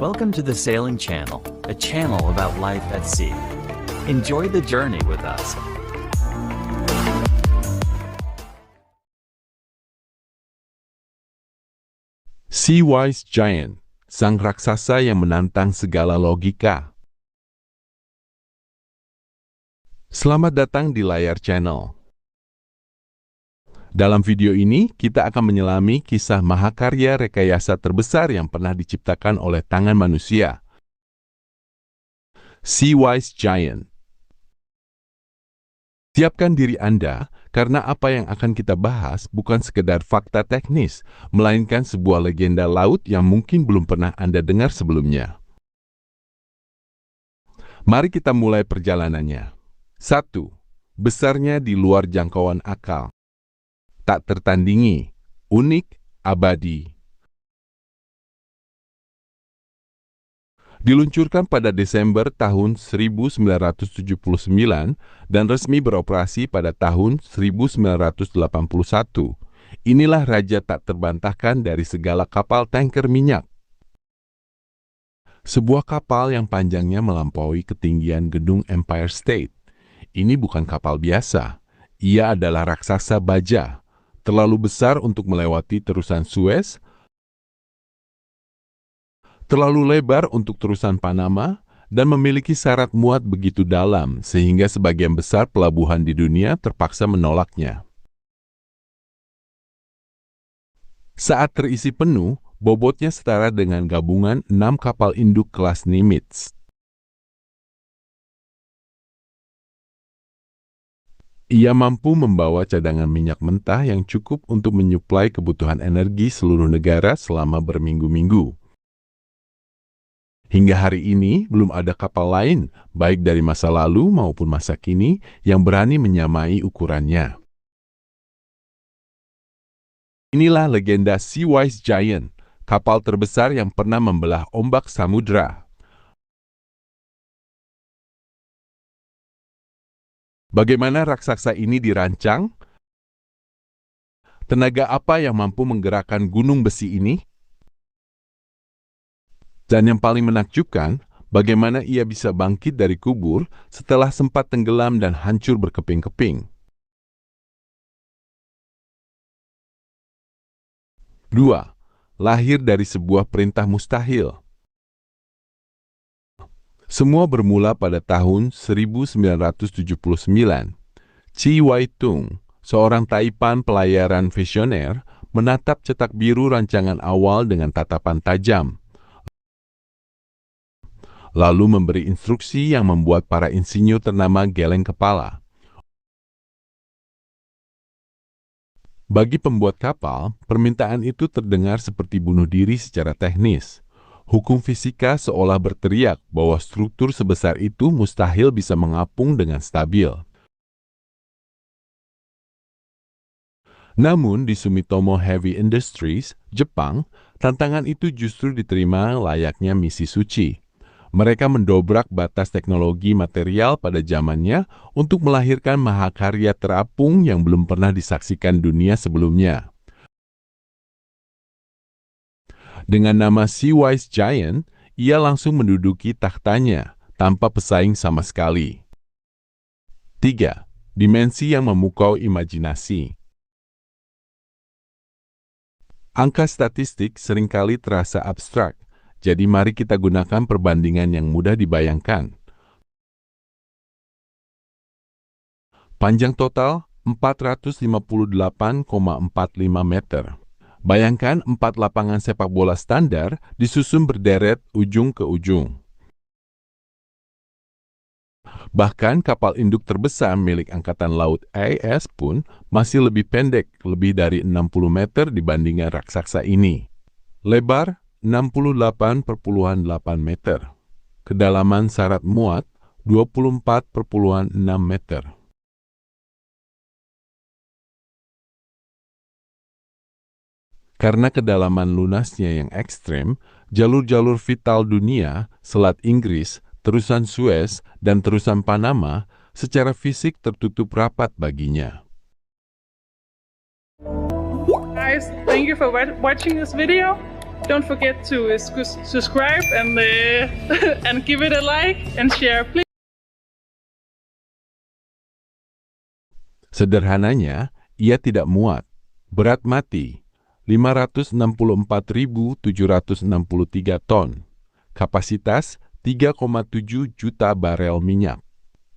Welcome to the Sailing Channel, a channel about life at sea. Enjoy the journey with us. Seawise Giant, sang raksasa yang menantang segala logika. Selamat datang di Layar Channel. Dalam video ini, kita akan menyelami kisah mahakarya rekayasa terbesar yang pernah diciptakan oleh tangan manusia. Seawise Giant. Siapkan diri Anda, karena apa yang akan kita bahas bukan sekedar fakta teknis, melainkan sebuah legenda laut yang mungkin belum pernah Anda dengar sebelumnya. Mari kita mulai perjalanannya. 1. Besarnya di luar jangkauan akal. Tak tertandingi, unik, abadi. Diluncurkan pada Desember tahun 1979 dan resmi beroperasi pada tahun 1981. Inilah raja tak terbantahkan dari segala kapal tanker minyak. Sebuah kapal yang panjangnya melampaui ketinggian gedung Empire State. Ini bukan kapal biasa. Ia adalah raksasa baja. Terlalu besar untuk melewati terusan Suez, terlalu lebar untuk terusan Panama, dan memiliki syarat muat begitu dalam sehingga sebagian besar pelabuhan di dunia terpaksa menolaknya. Saat terisi penuh, bobotnya setara dengan gabungan 6 kapal induk kelas Nimitz. Ia mampu membawa cadangan minyak mentah yang cukup untuk menyuplai kebutuhan energi seluruh negara selama berminggu-minggu. Hingga hari ini, belum ada kapal lain, baik dari masa lalu maupun masa kini, yang berani menyamai ukurannya. Inilah legenda Seawise Giant, kapal terbesar yang pernah membelah ombak samudra. Bagaimana raksasa ini dirancang? Tenaga apa yang mampu menggerakkan gunung besi ini? Dan yang paling menakjubkan, bagaimana ia bisa bangkit dari kubur setelah sempat tenggelam dan hancur berkeping-keping. 2. Lahir dari sebuah perintah mustahil. Semua bermula pada tahun 1979. Chi Wai-tung, seorang taipan pelayaran visioner, menatap cetak biru rancangan awal dengan tatapan tajam. Lalu memberi instruksi yang membuat para insinyur ternama geleng kepala. Bagi pembuat kapal, permintaan itu terdengar seperti bunuh diri secara teknis. Hukum fisika seolah berteriak bahwa struktur sebesar itu mustahil bisa mengapung dengan stabil. Namun di Sumitomo Heavy Industries, Jepang, tantangan itu justru diterima layaknya misi suci. Mereka mendobrak batas teknologi material pada zamannya untuk melahirkan mahakarya terapung yang belum pernah disaksikan dunia sebelumnya. Dengan nama Seawise Giant, ia langsung menduduki tahtanya tanpa pesaing sama sekali. 3. Dimensi yang memukau imajinasi. Angka statistik seringkali terasa abstrak, jadi mari kita gunakan perbandingan yang mudah dibayangkan. Panjang total 458,45 meter. Bayangkan 4 lapangan sepak bola standar disusun berderet ujung ke ujung. Bahkan kapal induk terbesar milik Angkatan Laut AS pun masih lebih pendek, lebih dari 60 meter dibandingkan raksasa ini. Lebar 68,8 meter. Kedalaman syarat muat 24,6 meter. Karena kedalaman lunasnya yang ekstrem, jalur-jalur vital dunia, Selat Inggris, terusan Suez, dan terusan Panama secara fisik tertutup rapat baginya. Guys, thank you for watching this video. Don't forget to subscribe and and give it a like and share, please. Sederhananya, ia tidak muat. Berat mati, 564.763 ton. Kapasitas 3,7 juta barel minyak.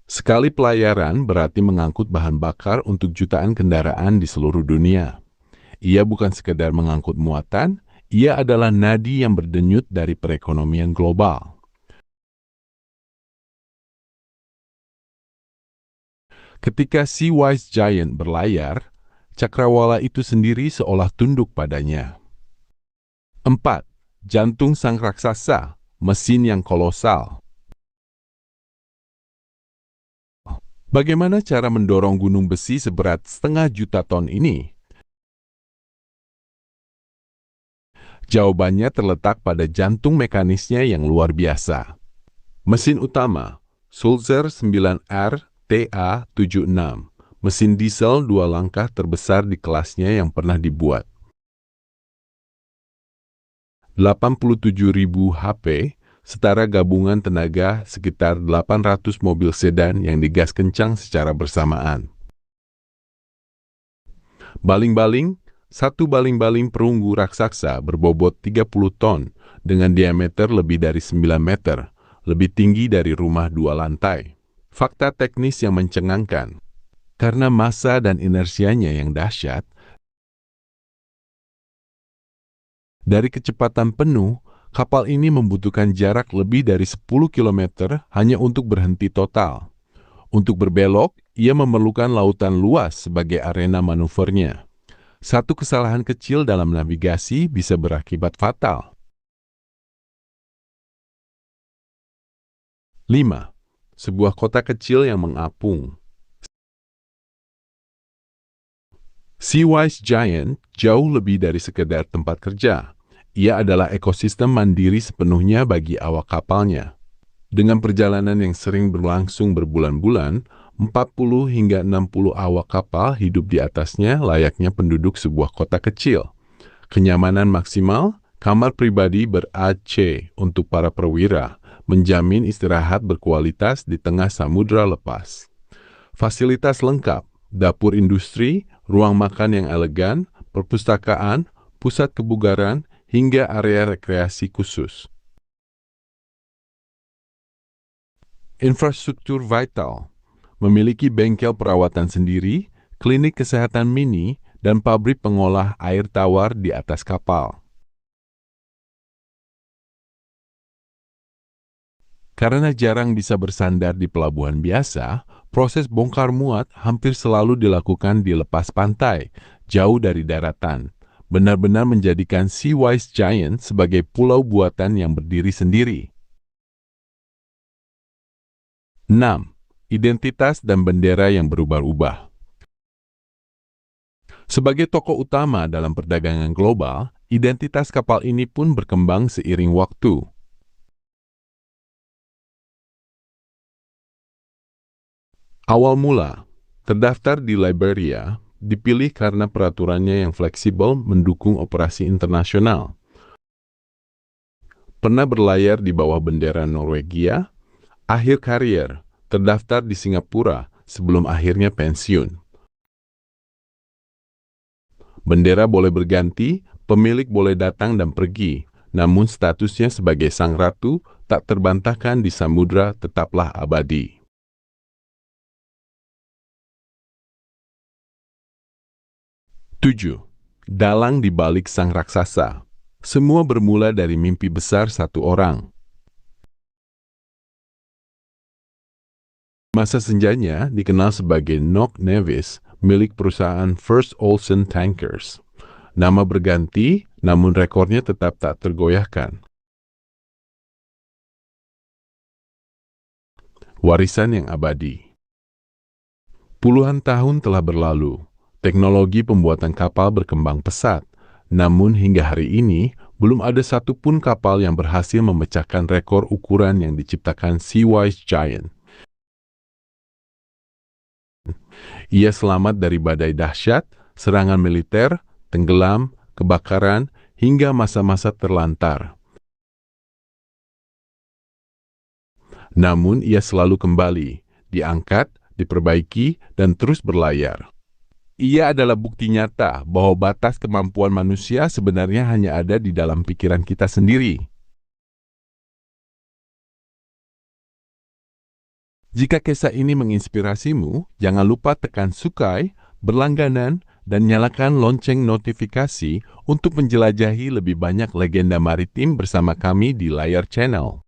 Sekali pelayaran berarti mengangkut bahan bakar untuk jutaan kendaraan di seluruh dunia. Ia bukan sekedar mengangkut muatan, ia adalah nadi yang berdenyut dari perekonomian global. Ketika Sea Wise Giant berlayar, cakrawala itu sendiri seolah tunduk padanya. 4. Jantung sang raksasa, mesin yang kolosal. Bagaimana cara mendorong gunung besi seberat 0,5 juta ton ini? Jawabannya terletak pada jantung mekanisnya yang luar biasa. Mesin utama, Sulzer 9R TA76, mesin diesel 2 langkah terbesar di kelasnya yang pernah dibuat. 87.000 HP, setara gabungan tenaga sekitar 800 mobil sedan yang digas kencang secara bersamaan. Baling-baling, satu baling-baling perunggu raksasa berbobot 30 ton dengan diameter lebih dari 9 meter, lebih tinggi dari rumah 2 lantai. Fakta teknis yang mencengangkan. Karena massa dan inersianya yang dahsyat, dari kecepatan penuh, kapal ini membutuhkan jarak lebih dari 10 km hanya untuk berhenti total. Untuk berbelok, ia memerlukan lautan luas sebagai arena manuvernya. Satu kesalahan kecil dalam navigasi bisa berakibat fatal. 5. Sebuah kota kecil yang mengapung. Sea Wise Giant jauh lebih dari sekedar tempat kerja. Ia adalah ekosistem mandiri sepenuhnya bagi awak kapalnya. Dengan perjalanan yang sering berlangsung berbulan-bulan, 40 hingga 60 awak kapal hidup di atasnya layaknya penduduk sebuah kota kecil. Kenyamanan maksimal, kamar pribadi ber-AC untuk para perwira, menjamin istirahat berkualitas di tengah samudra lepas. Fasilitas lengkap, dapur industri, ruang makan yang elegan, perpustakaan, pusat kebugaran, hingga area rekreasi khusus. Infrastruktur vital, memiliki bengkel perawatan sendiri, klinik kesehatan mini, dan pabrik pengolah air tawar di atas kapal. Karena jarang bisa bersandar di pelabuhan biasa, proses bongkar muat hampir selalu dilakukan di lepas pantai, jauh dari daratan. Benar-benar menjadikan Sea Wise Giant sebagai pulau buatan yang berdiri sendiri. 6. Identitas dan bendera yang berubah-ubah. Sebagai tokoh utama dalam perdagangan global, identitas kapal ini pun berkembang seiring waktu. Awal mula, terdaftar di Liberia, dipilih karena peraturannya yang fleksibel mendukung operasi internasional. Pernah berlayar di bawah bendera Norwegia, akhir karier, terdaftar di Singapura sebelum akhirnya pensiun. Bendera boleh berganti, pemilik boleh datang dan pergi, namun statusnya sebagai sang ratu tak terbantahkan di samudra tetaplah abadi. 7. Dalang di balik sang raksasa. Semua bermula dari mimpi besar satu orang. Masa senjanya dikenal sebagai Knock Nevis, milik perusahaan First Olsen Tankers. Nama berganti, namun rekornya tetap tak tergoyahkan. Warisan yang abadi. Puluhan tahun telah berlalu. Teknologi pembuatan kapal berkembang pesat. Namun hingga hari ini, belum ada satupun kapal yang berhasil memecahkan rekor ukuran yang diciptakan Sea Wise Giant. Ia selamat dari badai dahsyat, serangan militer, tenggelam, kebakaran, hingga masa-masa terlantar. Namun ia selalu kembali, diangkat, diperbaiki, dan terus berlayar. Ia adalah bukti nyata bahwa batas kemampuan manusia sebenarnya hanya ada di dalam pikiran kita sendiri. Jika kisah ini menginspirasimu, jangan lupa tekan sukai, berlangganan, dan nyalakan lonceng notifikasi untuk menjelajahi lebih banyak legenda maritim bersama kami di Layar Channel.